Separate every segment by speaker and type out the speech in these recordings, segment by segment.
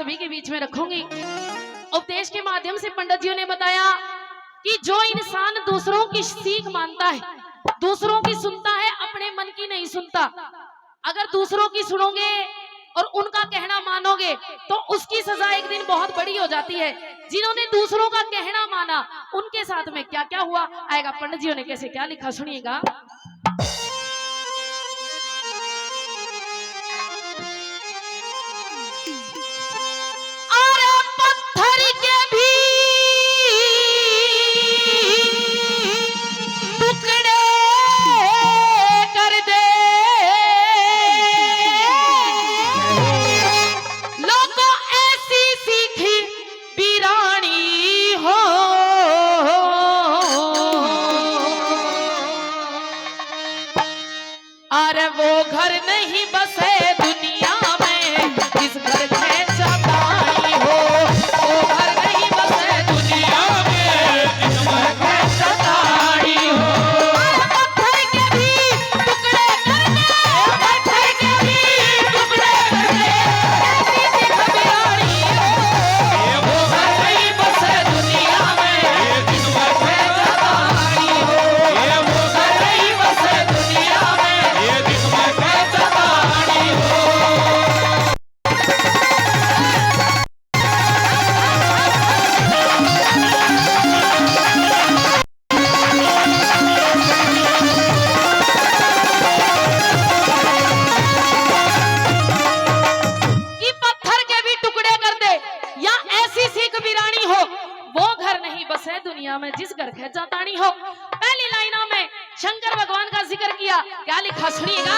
Speaker 1: सभी के बीच में रखूंगी। उपदेश के माध्यम से पंडित जी ने बताया कि जो इंसान दूसरों की सीख मानता है, दूसरों की सुनता है, अपने मन की नहीं सुनता। अगर दूसरों की सुनोगे और उनका कहना मानोगे तो उसकी सजा एक दिन बहुत बड़ी हो जाती है। जिन्होंने दूसरों का कहना माना उनके साथ में क्या क्या हुआ आएगा, पंडित जी ने कैसे क्या लिखा सुनिएगा। अरे वो घर नहीं बसे दुनिया में जिस घर खींचा ताई हो, वो घर नहीं बसे दुनिया में जिस घर खींचा ताई हो। पत्थर के भी टुकड़े करने, पत्थर के भी टुकड़े करने, ऐसी सीख बिरानी हो, वो घर नहीं बसे दुनिया में जिस घर खींचा ताई हो, वो घर नहीं बसे दुनिया में। दुनिया में जिस घर खींचा तानी हो। पहली लाइनों में शंकर भगवान का जिक्र किया, क्या लिखा सुनिएगा।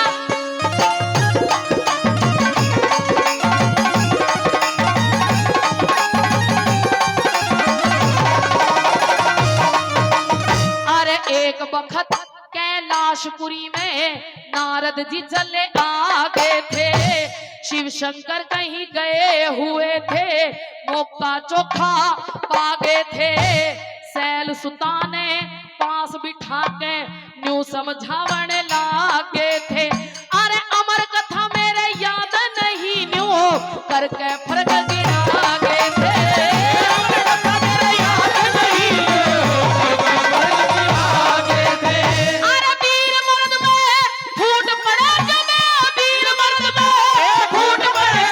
Speaker 1: अरे एक बखत कैलाशपुरी में नारद जी चले आगे थे, शिव शंकर कहीं गए हुए थे, मौका चोखा पागे थे। सैल सुता ने पास बिठा के न्यू समझावन लागे थे। अरे अमर कथा मेरे याद नहीं न्यू करके फर्क गिरा गे थे। अमर कथा मेरे याद नहीं गिरा थे। अरे वीर मर्द में फूट पड़ा जब, वीर मर्द में फूट पड़े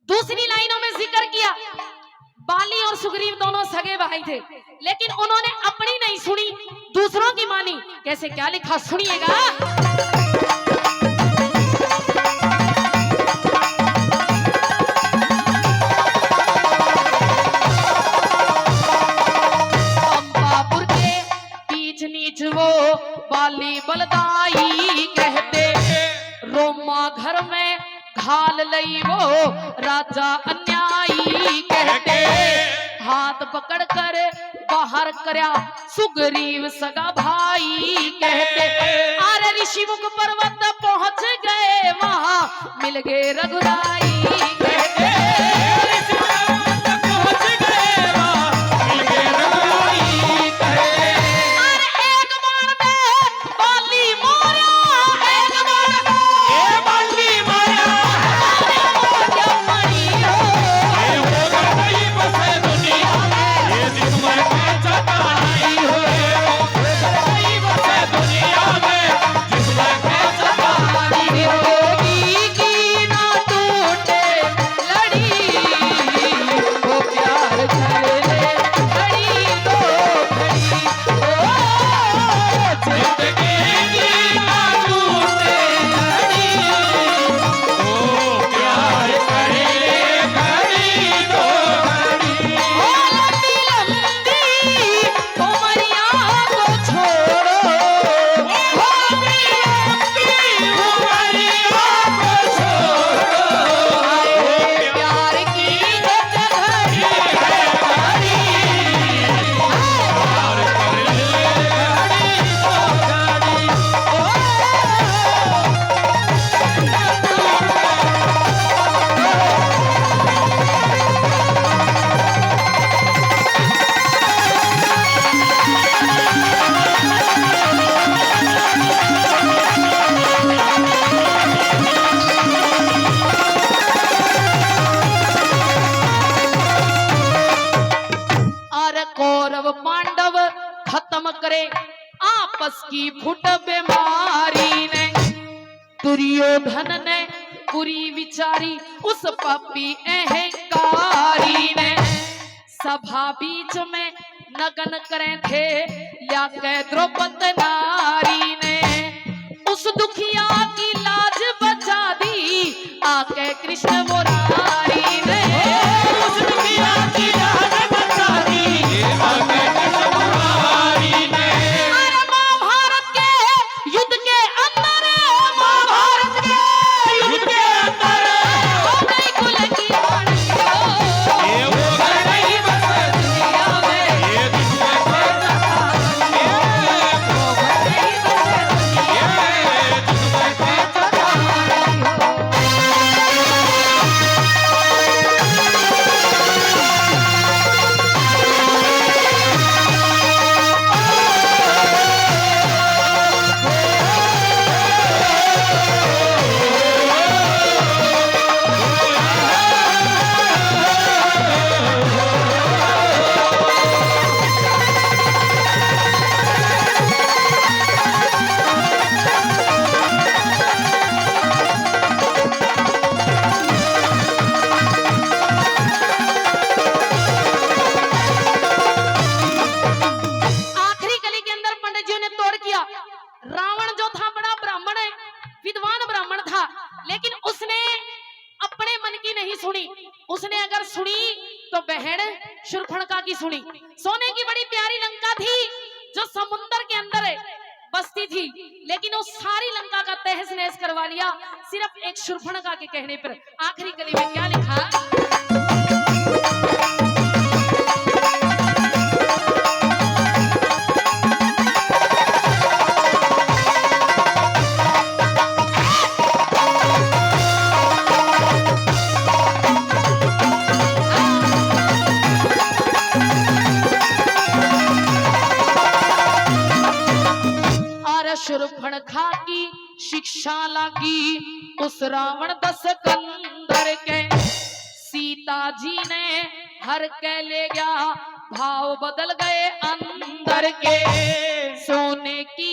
Speaker 1: दूसरी लाइनों में जिक्र किया बाली और सुग्रीव दोनों सगे भाई थे, लेकिन उन्होंने अपनी नहीं सुनी, दूसरों की मानी। कैसे क्या लिखा सुनिएगा। अंबापुर के बीच नीच वो बाली बलदाई कहते, रोमा घर में घाल लई वो राजा अन्यायी कहते। हाथ पकड़ कर बाहर करया सुग्रीव सगा भाई कहते। अरे ऋषिमुख पर्वत पहुंच गए वहां मिल गए रघुराई कहते। की ना तू दुर्योधन ने बुरी विचारी उस पापी अहंकारी ने। सभा बीच में नगन करे थे या कह द्रौपदी नारी ने। उस दुखिया की लाज बचा दी आके कृष्ण मुरारी ने।
Speaker 2: उस दुखिया की लाज बचा दी आके कृष्ण मुरारी ने।
Speaker 1: अरे महाभारत के युद्ध के अंदर, महाभारत के
Speaker 2: युद्ध के अंदर
Speaker 1: हो गई कुल की
Speaker 2: ये हो गई बस
Speaker 1: दुनिया में।
Speaker 2: ये दुनिया के
Speaker 1: आखिरी गली के अंदर पंडित जी ने तोड़ किया। रावण जो था बड़ा ब्राह्मण है, विद्वान ब्राह्मण था, लेकिन उसने अपने मन की नहीं सुनी। उसने अगर सुनी तो बहन शूर्पणखा की सुनी। सोने की बड़ी प्यारी लंका थी जो समुद्र के अंदर है बसती थी, लेकिन उस सारी लंका का तहस नहस करवा लिया सिर्फ एक शूर्पणखा के कहने पर। आखिरी गली में क्या लिखा? शूर्पणखा की शिक्षा लगी उस रावण दस कंदर के। सीता जी ने हर के ले गया, भाव बदल गए अंदर के। सोने की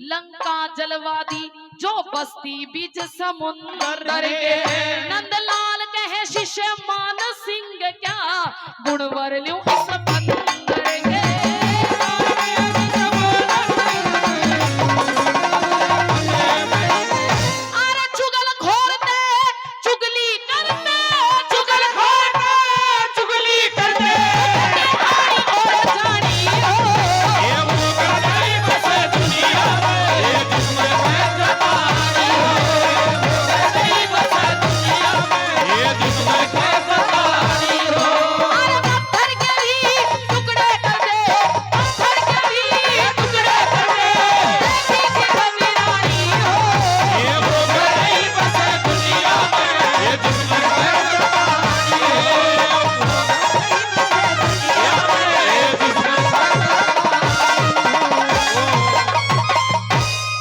Speaker 1: लंका जलवा दी जो बस्ती बीच समुंदर के। नंदलाल कहे शिष्य मान सिंह क्या गुणवर लूं इस बंदर